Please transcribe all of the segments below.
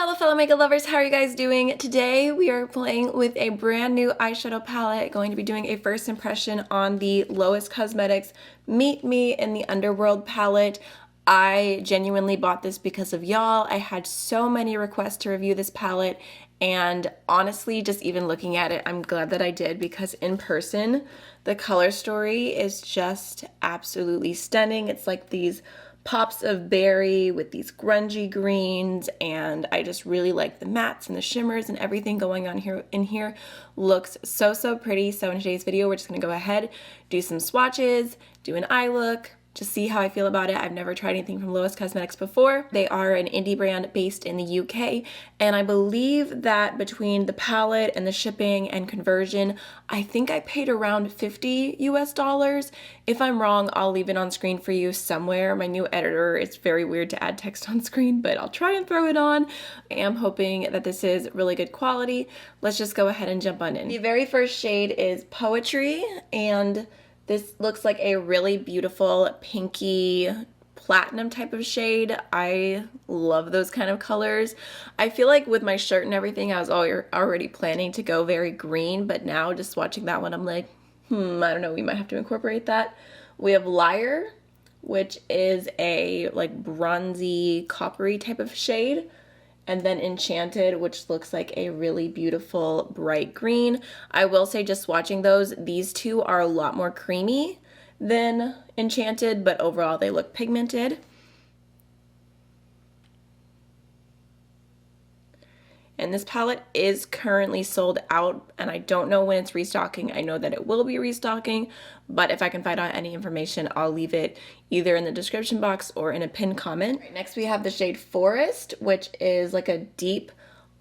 Hello fellow makeup lovers, how are you guys doing? Today we are playing with a brand new eyeshadow palette, going to be doing a first impression on the Lois Cosmetics Meet Me in the Underworld palette. I genuinely bought this because of y'all. I had so many requests to review this palette, and honestly, just even looking at it, I'm glad that I did, because in person, the color story is just absolutely stunning. It's like these pops of berry with these grungy greens, and I just really like the mattes and the shimmers and everything going on here. Looks so pretty. So in today's video, we're just gonna go ahead, do some swatches, do an eye look, just see how I feel about it. I've never tried anything from Lois Cosmetics before. They are an indie brand based in the UK, and I believe that between the palette and the shipping and conversion, I think I paid around $50 US. If I'm wrong, I'll leave it on screen for you somewhere. My new editor, it's very weird to add text on screen, but I'll try and throw it on. I am hoping that this is really good quality. Let's just go ahead and jump on in. The very first shade is Poetry, and this looks like a really beautiful pinky platinum type of shade. I love those kind of colors. I feel like with my shirt and everything, I was already planning to go very green, but now just watching that one, I'm like, I don't know, we might have to incorporate that. We have Liar, which is a like bronzy, coppery type of shade. And then Enchanted, which looks like a really beautiful bright green. I will say, just watching those, these two are a lot more creamy than Enchanted, but overall they look pigmented. And this palette is currently sold out, and I don't know when it's restocking. I know that it will be restocking, but if I can find out any information, I'll leave it either in the description box or in a pinned comment. Right, next we have the shade Forest, which is like a deep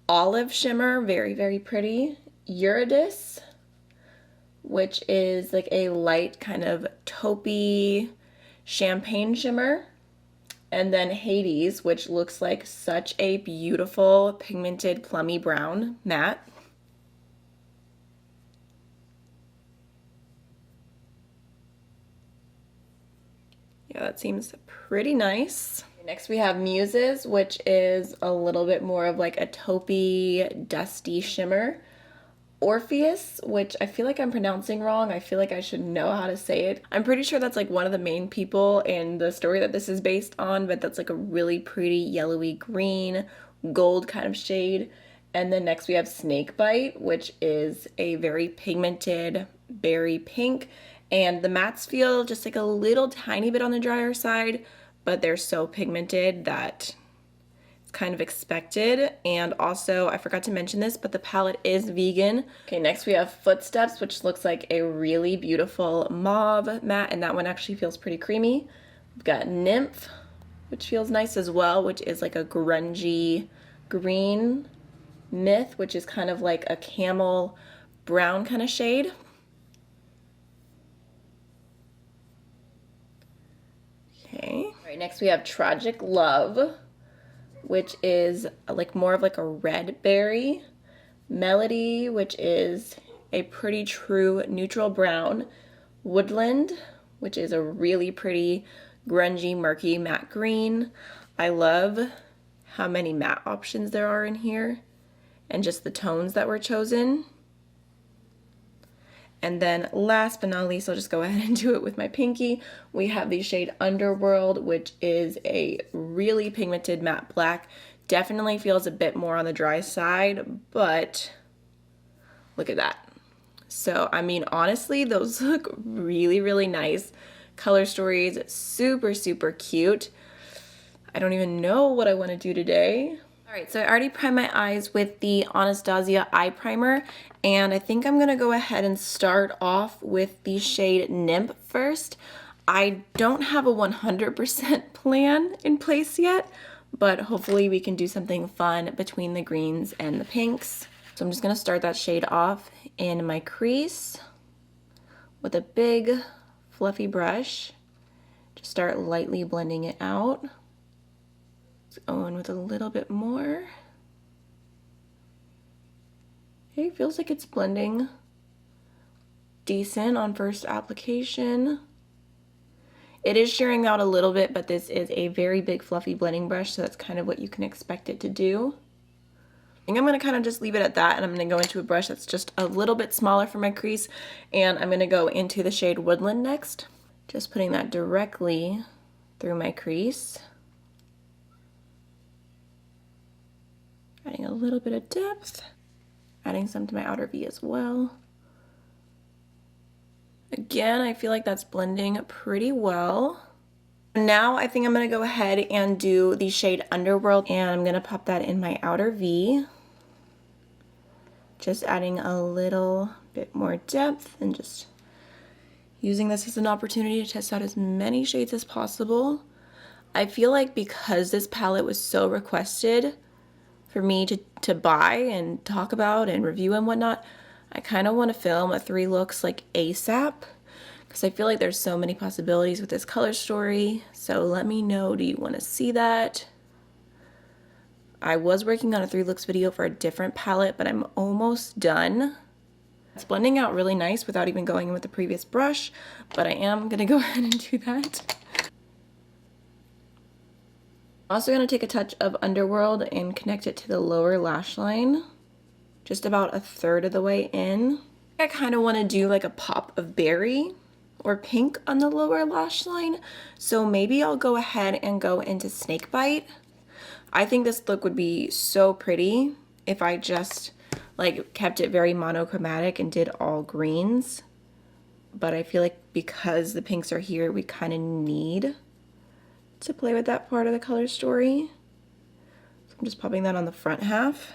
olive shimmer, very pretty. Eurydice, which is like a light kind of taupey champagne shimmer. And then Hades, which looks like such a beautiful pigmented plummy brown matte. Yeah, that seems pretty nice. Next we have Muses, which is a little bit more of like a taupey, dusty shimmer. Orpheus, which I feel like I'm pronouncing wrong. I feel like I should know how to say it. I'm pretty sure that's like one of the main people in the story that this is based on, but that's like a really pretty yellowy green, gold kind of shade. And then next we have Snakebite, which is a very pigmented berry pink. And the mattes feel just like a little tiny bit on the drier side, but they're so pigmented that kind of expected. And also, I forgot to mention this, but the palette is vegan. Okay, next we have Footsteps, which looks like a really beautiful mauve matte, and that one actually feels pretty creamy. We've got Nymph, which feels nice as well, which is like a grungy green. Myth, which is kind of like a camel brown kind of shade. Okay, all right, next we have Tragic Love, which is like more of like a red berry. Melody, which is a pretty true neutral brown. Woodland, which is a really pretty grungy, murky matte green. I love how many matte options there are in here and just the tones that were chosen. And then last but not least, I'll just go ahead and do it with my pinky. We have the shade Underworld, which is a really pigmented matte black. Definitely feels a bit more on the dry side, but look at that. So, I mean, honestly, those look really nice. Color stories, super cute. I don't even know what I want to do today. Alright, so I already primed my eyes with the Anastasia eye primer, and I think I'm going to go ahead and start off with the shade Nymph first. I don't have a 100% plan in place yet, but hopefully we can do something fun between the greens and the pinks. So I'm just going to start that shade off in my crease with a big fluffy brush. Just start lightly blending it out. Go in with a little bit more. Okay, feels like it's blending decent on first application. It is shearing out a little bit, but this is a very big fluffy blending brush, so that's kind of what you can expect it to do. think I'm gonna kind of just leave it at that, and I'm gonna go into a brush that's just a little bit smaller for my crease, and I'm gonna go into the shade Woodland next. Just putting that directly through my crease. Adding a little bit of depth, adding some to my outer V as well. Again, I feel like that's blending pretty well. Now I think I'm gonna go ahead and do the shade Underworld, and I'm gonna pop that in my outer V. Just adding a little bit more depth and just using this as an opportunity to test out as many shades as possible. I feel like because this palette was so requested for me to buy and talk about and review and whatnot, I kind of want to film a 3 looks like ASAP, because I feel like there's so many possibilities with this color story. So let me know, do you want to see that? I was working on a 3 looks video for a different palette, but I'm almost done. It's blending out really nice without even going in with the previous brush, but I am gonna go ahead and do that. I'm also gonna take a touch of Underworld and connect it to the lower lash line, just about a third of the way in. I kind of want to do like a pop of berry or pink on the lower lash line, so maybe I'll go ahead and go into Snakebite. I think this look would be so pretty if I just like kept it very monochromatic and did all greens, but I feel like because the pinks are here, we kind of need to play with that part of the color story. So I'm just popping that on the front half,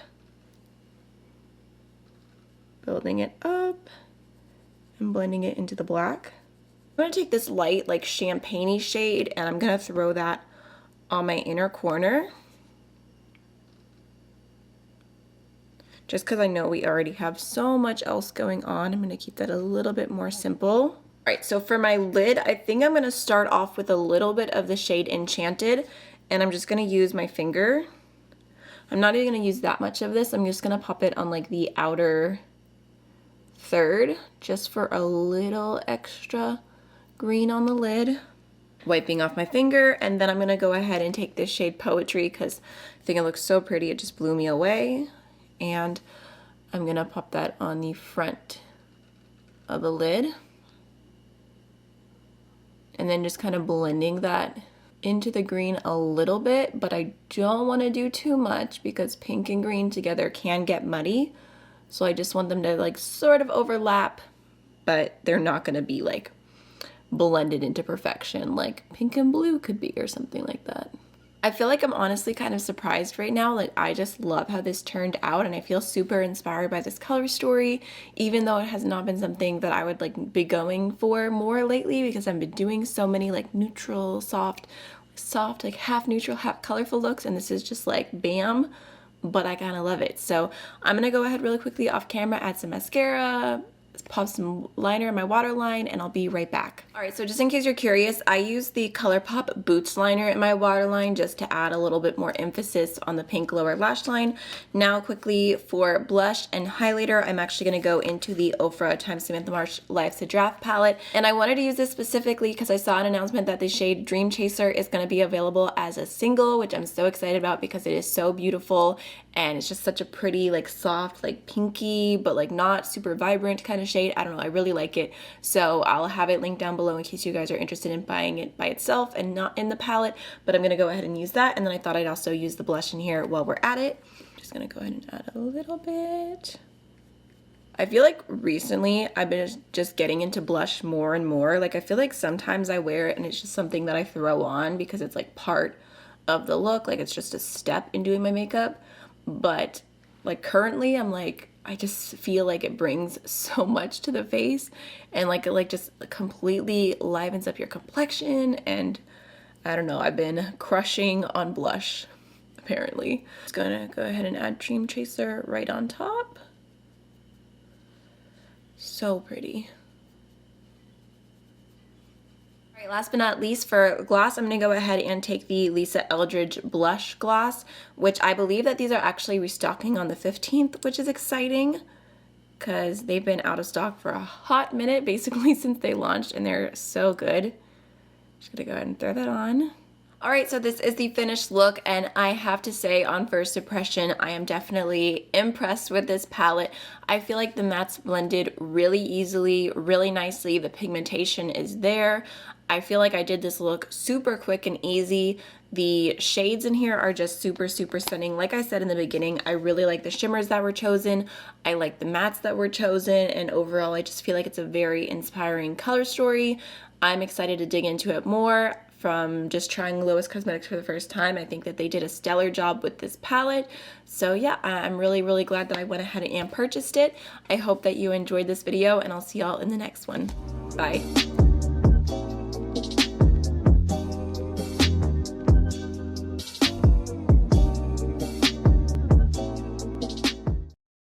building it up and blending it into the black. I'm gonna take this light like champagne-y shade and I'm gonna throw that on my inner corner, just because I know we already have so much else going on. I'm gonna keep that a little bit more simple. All right, so for my lid, I think I'm gonna start off with a little bit of the shade Enchanted, and I'm just gonna use my finger. I'm not even gonna use that much of this. I'm just gonna pop it on like the outer third, just for a little extra green on the lid. Wiping off my finger, and then I'm gonna go ahead and take this shade Poetry because I think it looks so pretty, it just blew me away. And I'm gonna pop that on the front of the lid. And then just kind of blending that into the green a little bit, but I don't want to do too much because pink and green together can get muddy. So I just want them to like sort of overlap, but they're not gonna be like blended into perfection like pink and blue could be or something like that. I feel like I'm honestly kind of surprised right now. Like, I just love how this turned out, and I feel super inspired by this color story, even though it has not been something that I would like be going for more lately, because I've been doing so many like neutral, soft, like half neutral, half colorful looks, and this is just like bam, but I kind of love it. So I'm gonna go ahead really quickly off camera, add some mascara, pop some liner in my waterline, and I'll be right back. All right, so just in case you're curious, I use the ColourPop Boots liner in my waterline just to add a little bit more emphasis on the pink lower lash line. Now quickly for blush and highlighter, I'm actually gonna go into the Ofra x Samantha Marsh Life's a Draft palette. And I wanted to use this specifically because I saw an announcement that the shade Dream Chaser is gonna be available as a single, which I'm so excited about because it is so beautiful. And it's just such a pretty, like soft, like pinky, but like not super vibrant kind of shade. I don't know, I really like it. So I'll have it linked down below in case you guys are interested in buying it by itself and not in the palette, but I'm gonna go ahead and use that. And then I thought I'd also use the blush in here while we're at it. Just gonna go ahead and add a little bit. I feel like recently I've been just getting into blush more and more. Like, I feel like sometimes I wear it and it's just something that I throw on because it's like part of the look, like it's just a step in doing my makeup. But like currently I'm like, I just feel like it brings so much to the face, and like it like just completely livens up your complexion. And I don't know, I've been crushing on blush apparently. Just gonna go ahead and add Dream Chaser right on top. So pretty. All right, last but not least for gloss, I'm gonna go ahead and take the Lisa Eldridge blush gloss, which I believe that these are actually restocking on the 15th, which is exciting because they've been out of stock for a hot minute, basically since they launched, and they're so good. Just gonna go ahead and throw that on. Alright, so this is the finished look, and I have to say, on first impression, I am definitely impressed with this palette. I feel like the mattes blended really easily, really nicely. The pigmentation is there. I feel like I did this look super quick and easy. The shades in here are just super, super stunning. Like I said in the beginning, I really like the shimmers that were chosen. I like the mattes that were chosen, and overall, I just feel like it's a very inspiring color story. I'm excited to dig into it more. From just trying Lois Cosmetics for the first time, I think that they did a stellar job with this palette. So yeah, I'm really, really glad that I went ahead and purchased it. I hope that you enjoyed this video, and I'll see y'all in the next one. Bye.